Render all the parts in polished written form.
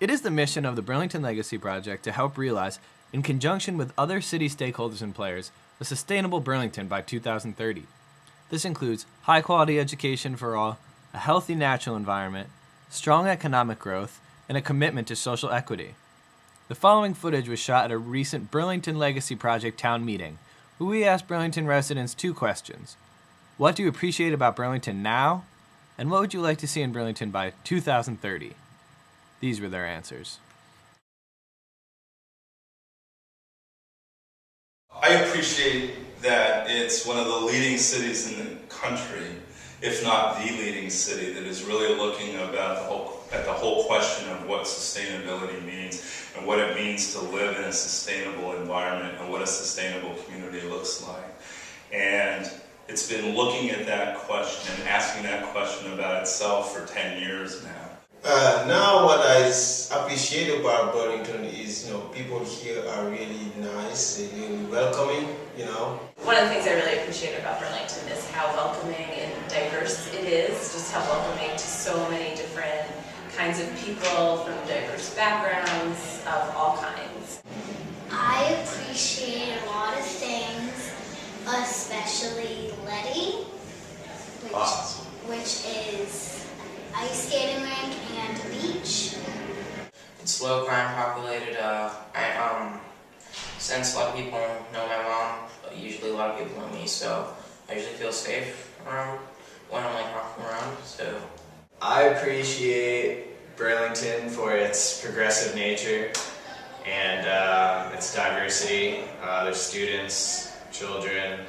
It is the mission of the Burlington Legacy Project to help realize, in conjunction with other city stakeholders and players, a sustainable Burlington by 2030. This includes high-quality education for all, a healthy natural environment, strong economic growth, and a commitment to social equity. The following footage was shot at a recent Burlington Legacy Project town meeting, where we asked Burlington residents 2 questions. What do you appreciate about Burlington now? And what would you like to see in Burlington by 2030? These were their answers. I appreciate that it's one of the leading cities in the country, if not the leading city, that is really looking at the whole question of what sustainability means and what it means to live in a sustainable environment and what a sustainable community looks like. And it's been looking at that question and asking that question about itself for 10 years now. Now what I appreciate about Burlington is, people here are really nice, they're really welcoming, One of the things I really appreciate about Burlington is how welcoming and diverse it is, just how welcoming to so many different kinds of people from diverse backgrounds of all kinds. I appreciate a lot of things, especially Letty, which is ice skating rink and a beach. It's low crime populated. Since a lot of people know my mom, usually a lot of people know me, so I usually feel safe around when I'm walking around. So I appreciate Burlington for its progressive nature and its diversity. There's students, children,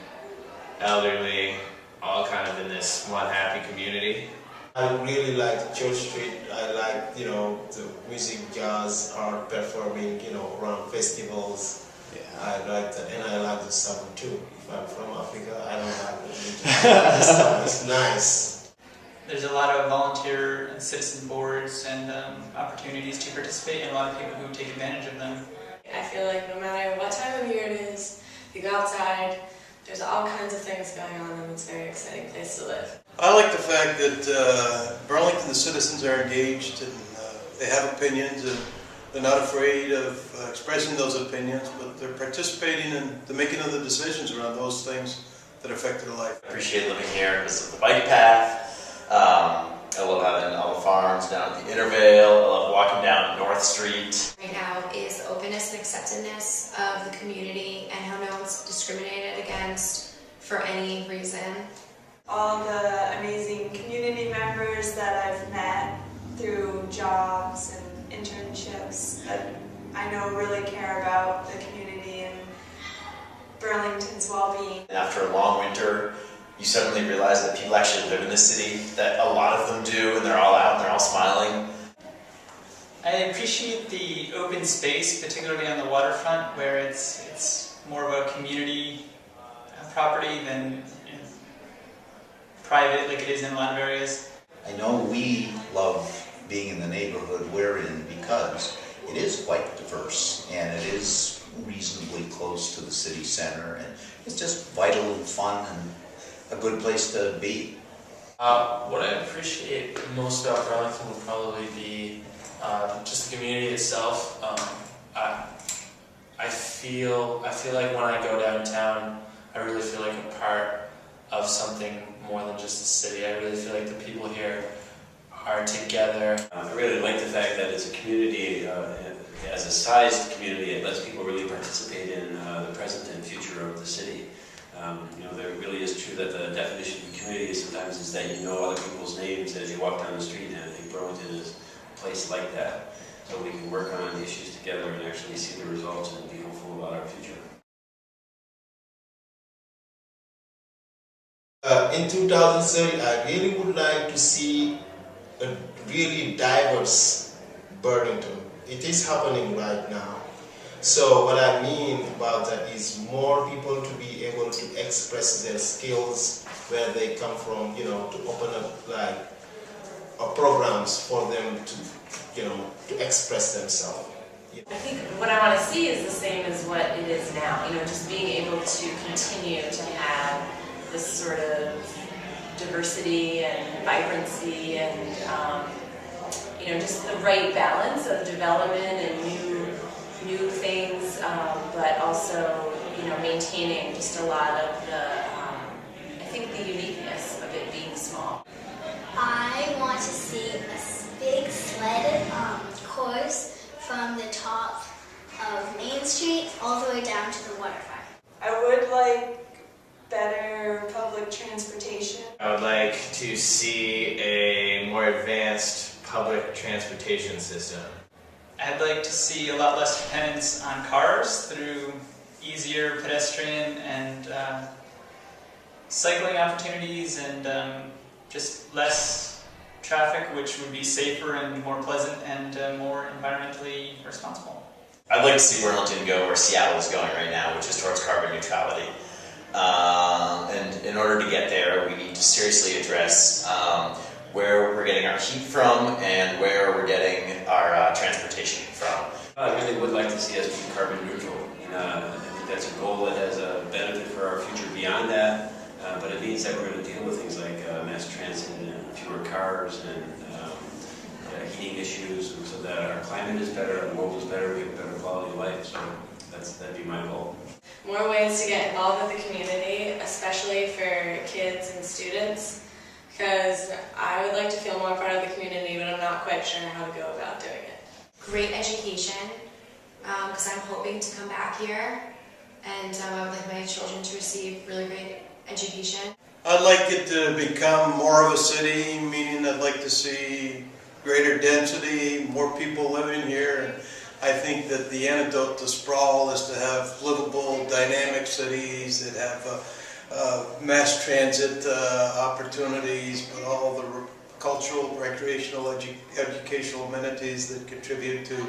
elderly, all kind of in this one happy community. I really like Church Street. I like, the music, jazz, art performing, around festivals. Yeah. I like that, and I like the summer too. If I'm from Africa, I don't like the winter. The summer is nice. There's a lot of volunteer and citizen boards and opportunities to participate, and a lot of people who take advantage of them. I feel like no matter what time of year it is, you go outside, there's all kinds of things going on, and it's a very exciting place to live. I like the fact that Burlington, the citizens are engaged and they have opinions and they're not afraid of expressing those opinions, but they're participating in the making of the decisions around those things that affect their life. I appreciate living here because of the bike path. I love having all the farms down at the Intervale. I love walking down North Street. Right now is openness and acceptedness of the community and how no one's discriminated against for any reason. All the amazing community members that I've met through jobs and internships that I know really care about the community and Burlington's well-being. After a long winter, you suddenly realize that people actually live in the city, that a lot of them do, and they're all out and they're all smiling. I appreciate the open space, particularly on the waterfront, where it's more of a community property than private like it is in a lot of areas. I know we love being in the neighborhood we're in because it is quite diverse and it is reasonably close to the city center, and it's just vital and fun and a good place to be. what I appreciate most about Burlington would probably be just the community itself. I feel like when I go downtown, I really feel like a part of something more than just the city. I really feel like the people here are together. I really like the fact that it's a community, as a sized community, it lets people really participate in the present and future of the city. There really is true that the definition of community sometimes is that you know other people's names as you walk down the street, and I think Burlington is a place like that. So we can work on issues together and actually see the results and be hopeful about our future. In 2030, I really would like to see a really diverse Burlington. It is happening right now. So what I mean about that is more people to be able to express their skills where they come from, to open up programs for them to express themselves. I think what I want to see is the same as what it is now, just being able to continue to have this sort of diversity and vibrancy and just the right balance of development and new things, but also, maintaining just a lot of the, I think the uniqueness of it being small. I want to see a big sled course from the top of Main Street all the way down to the waterfront. I would like better public transportation. I would like to see a more advanced public transportation system. I'd like to see a lot less dependence on cars through easier pedestrian and cycling opportunities, and just less traffic, which would be safer and more pleasant and more environmentally responsible. I'd like to see Burlington go where Seattle is going right now, which is towards carbon neutrality. And in order to get there, we need to seriously address where we're getting our heat from and where we're getting our transportation from. I really would like to see us be carbon neutral. I think that's a goal that has a benefit for our future beyond that, but it means that we're going to deal with things like mass transit and fewer cars and heating issues, so that our climate is better, our world is better, we have a better quality of life. So that'd be my goal. More ways to get involved with the community, especially for kids and students, because I would like to feel more part of the community, but I'm not quite sure how to go about doing it. Great education, because I'm hoping to come back here, and I would like my children to receive really great education. I'd like it to become more of a city, meaning I'd like to see greater density, more people living here. And I think that the antidote to sprawl is to have livable, dynamic cities that have mass transit opportunities, but all the cultural, recreational, educational amenities that contribute to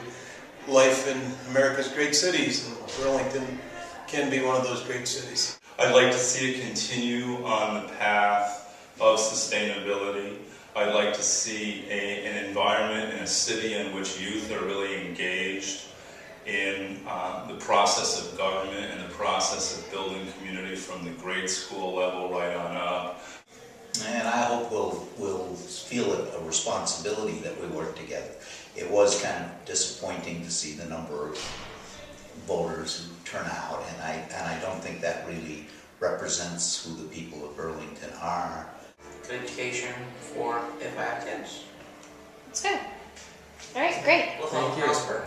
life in America's great cities. And Burlington can be one of those great cities. I'd like to see it continue on the path of sustainability. I'd like to see an environment in a city in which youth are really engaged in the process of government and the process of building community from the grade school level right on up. And I hope we'll feel a responsibility that we work together. It was kind of disappointing to see the number of voters who turn out, and I don't think that really represents who the people of Burlington are. Good education for if I have kids. That's good. All right, great. Well, thank you.